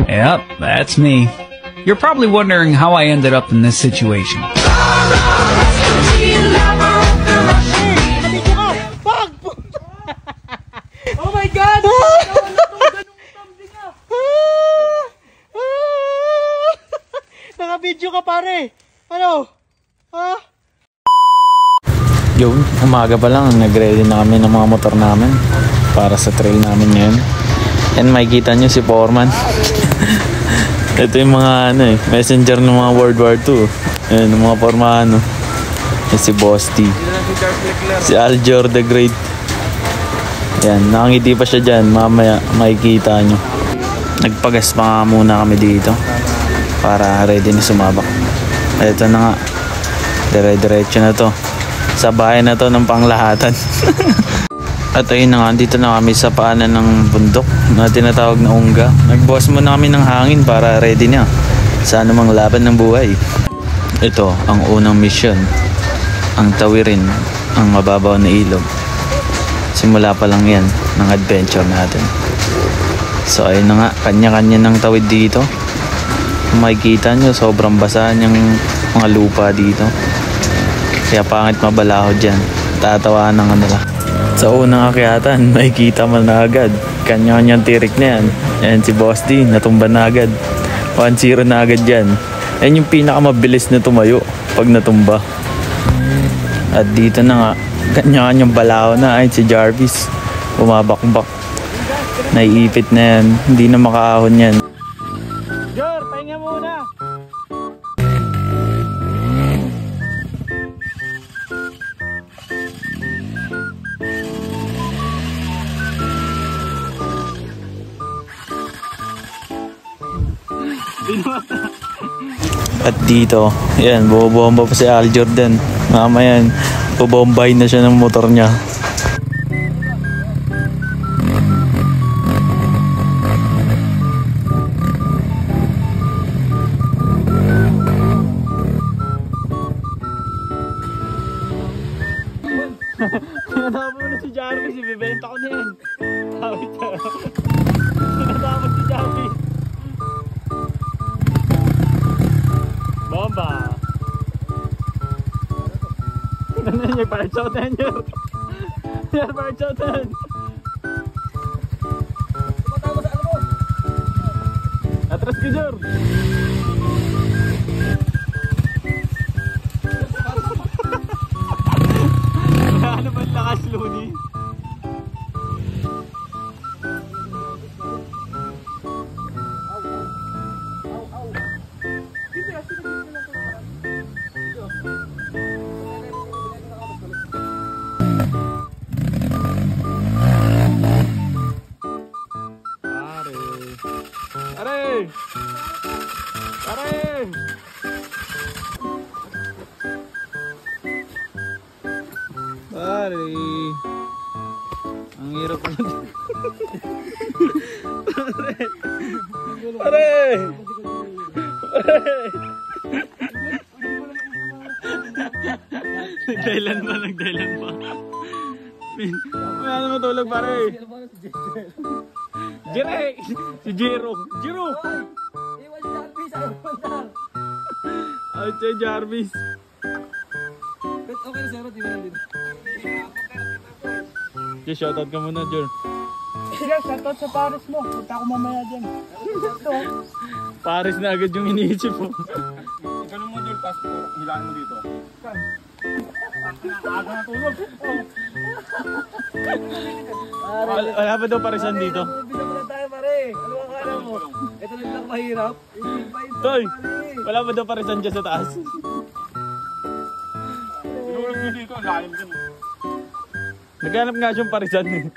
Yep, that's me. You're probably wondering how I ended up in this situation. Oh my God! Naka-video ka pare. Ano? Ha? Yun, umaga pa lang, nag-ready na kami ng mga motor namin para sa trail namin ngayon. And makikita nyo si Foreman. Ito yung mga messenger ng mga World War II. Ayan, mga Formano. Si Boss T. Si Aljor the Great. Ayan, nakangiti pa siya dyan. Mamaya makikita nyo. Nagpagas pa muna kami dito para ready na sumabak. Ito na nga, dire-diretso na to sa bahay na to ng panglahatan. At ayun na nga, dito na kami sa paanan ng bundok na tinatawag na Ungga. Nagbukas muna kami ng hangin para ready na sa anumang laban ng buhay. Ito ang unang mission, ang tawirin ang mababaw na ilog. Simula pa lang yan ng adventure natin. So ayun na nga, kanya-kanya ng tawid dito. Kung makikita nyo, sobrang basa yung mga lupa dito. Kaya pangit mabalaho dyan. Tatawaan ng nila. Sa unang akyatan, makikita man na agad. Kanya-kanyang tirik na yan. Ayan si Boss D, natumba na agad. 1-0 na agad dyan. Ayan yung pinakamabilis na tumayo pag natumba. At dito na nga, kanya-kanyang balaho na. Ayan si Jarvis, bumabakbak. Naiipit na yan. Hindi na makaahon yan. Jor, pahinga muna. At dito, yan, bumabomba pa si Al Jordan. Mamaya yan, bubombahin na siya ng motor niya. Sinatama mo na si Jarvis, ibibenta ko na yan. Tawit na. Sinatama si Jarvis. Bomba! Ano yan, parang shot na yan. Yan, parang shot na yan. Atras ka, Jor! Ano ba lakas, Looney? Pare, ang hirap na. Pare! Nagdailan pa. May ano matulog, pare? Jere! Si Jero! Ay, si Jarvis. Okay na sir, di ba nandito? Okay, shoutout ka muna, Jor. Sige, shoutout sa Paris mo. Kita ko mamaya dyan. Paris na agad yung iniisip mo. Ganun mo, Jor, tapos hilaan mo dito. Aga na tulog. Wala ba daw parisan dito? Bisa mo na tayo, pare. Ano ang akala mo? Ito lang mahirap. Toy, wala ba daw parisan dyan sa taas? Tulog mo dito, ang lalim dyan. Naghanap nga siyang parisan eh.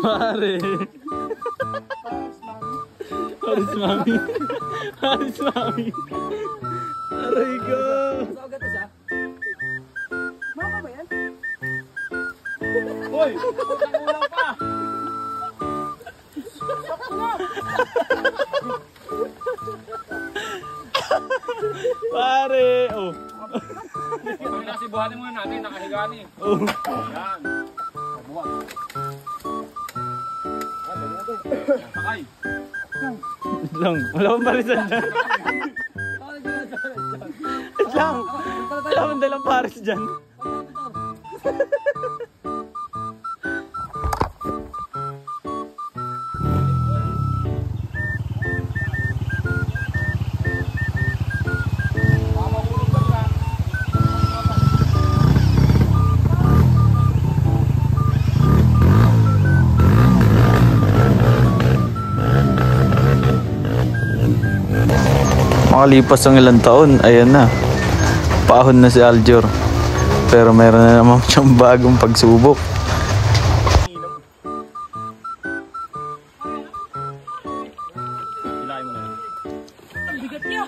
Pare. Paris mami. Aray ko. Saugat na siya? Mama ba yan? Hoy! Ulang pa! Pare. Oh. Ang nasibuhanin muna natin, nakahiga ni. Oh. Yan. Buwan. Sakay. Lang, wala akong parisan dyan. Lang, wala akong dalang paris dyan. Makalipas ang ilang taon, ayan na. Pahon na si Aljur. Pero meron na naman siyang bagong pagsubok. Hilahin mo na. Ang bigat niya.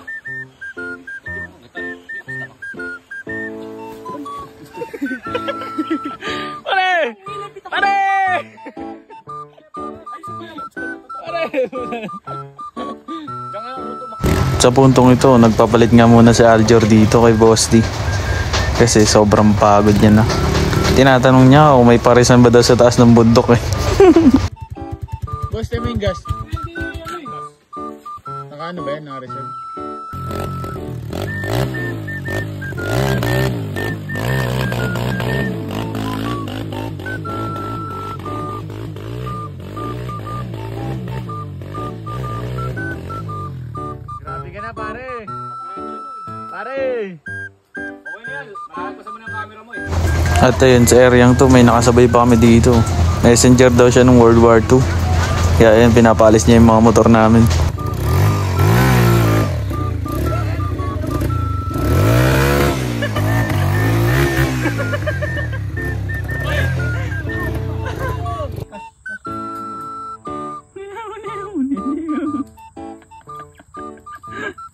Pare! Pare! Pare! Sa puntong ito, nagpapalit nga muna si Aljur dito kay Boss D. Kasi sobrang pagod niya na. Tinatanong niya kung may parisan ba daw sa taas ng bundok eh. Boss, tayo mo yung gas. Nakaano ba yan? Naka-reserve? Grabe ka na, pare! Pare! Okay na yan. Malapit pa ng camera mo eh. At ayun, sa areang to, may nakasabay pa kami dito. Messenger daw siya ng World War II. Kaya ayun, pinapalis niya yung mga motor namin.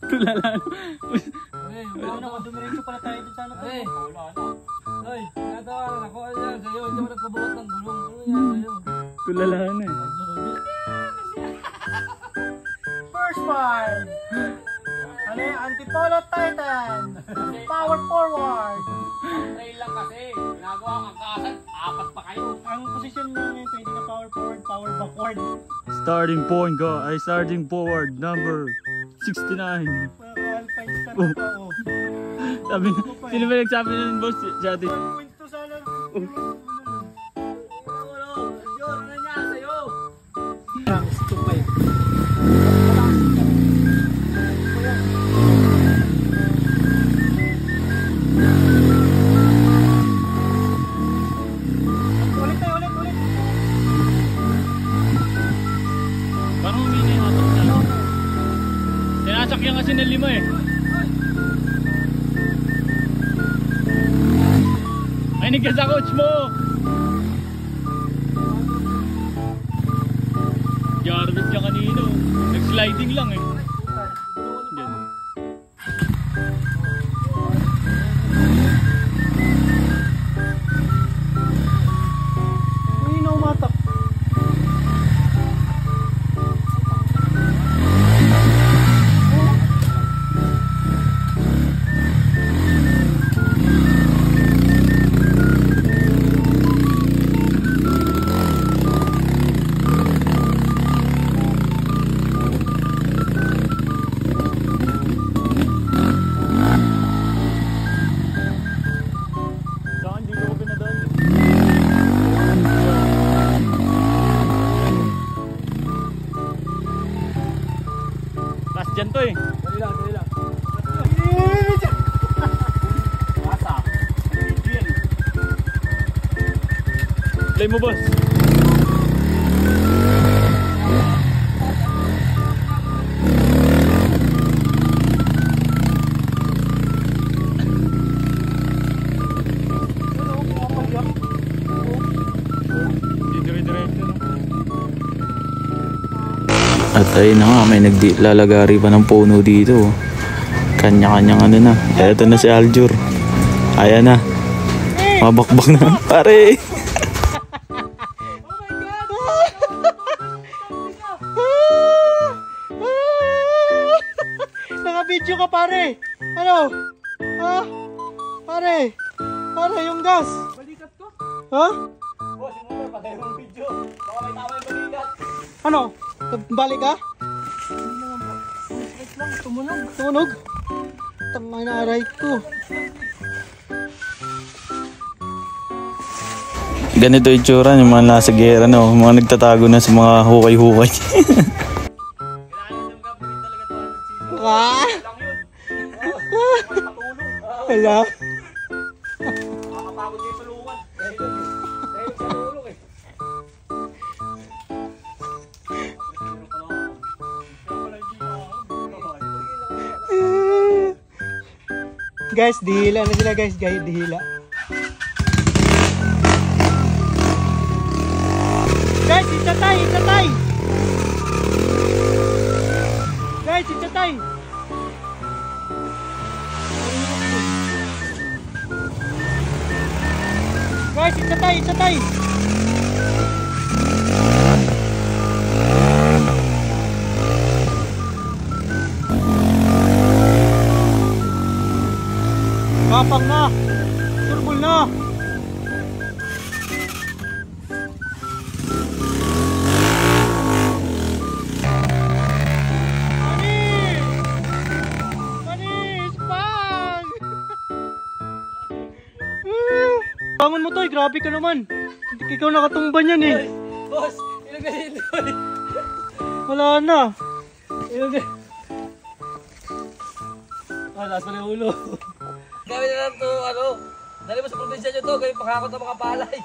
Tulala. Ano ko, dumiretso pala tayo dun sa ano to. Hoy, natawaran ako. Ano yan sa'yo? Hindi mo nagpabuhat ng gulong. Ano yan sa'yo? Tulala na eh. First one! Ano yung Antipolo Titan? Power forward! Trail lang kasi. Ginagawa kang kasan. Apat pa kayo. Ang posisyon mo ngayon, hindi na power forward, power backward. Starting point ko ay starting forward number 69. Alpine ka na pa, oh. Sabi, sino ba nagsabi nun, boss? Si ate. Point to sana. Ulit tayo, ulit. Parang humina yung atak na. Sinasakyan kasi ng 5 eh. Ay, ka sa coach mo! Jarvis siya kanino. Nag-sliding lang eh. Yan. Uy, naumatak. Saan? Dito ko pinadaan. Last dyan to eh. Dali lang. Play mo, boss. Dire-diretso, no? At ayun na nga, may naglalagari pa ng puno dito. Kanya-kanyang ano na. Eto na si Aljur. Ayan na. Mabakbak na. Pare! Naka-video ka, pare. Ano? Ha? Pare. Pare, yung gas. Balikat ko. Ha? Boss, yung motor, patay mong video. Baka may tama yung balikat. Ano? Balik ka? Tumunog? Tangay na aray ko. Ganito yung itsura ng mga nasa gera, no? Mga nagtatago na sa mga hukay-hukay. Ah! Wala. Nakakapagod kayo sa luwan. Dahil sa lulong eh. Guys, dihila na sila guys. Guys, dihila. Guys, itatay, itatay! Guys, itatay! Guys, itatay, itatay! Kapang na! Turbol na! Bangon mo Toy, grabe ka naman. Ikaw nakatumba niyan eh. Boss, ilagay dito. Wala na. Ilagay. Lakas pa yung ulo. Gawin na lang to, ano. Dali mo sa probinsya nyo to, gawin pakakot ng mga palay.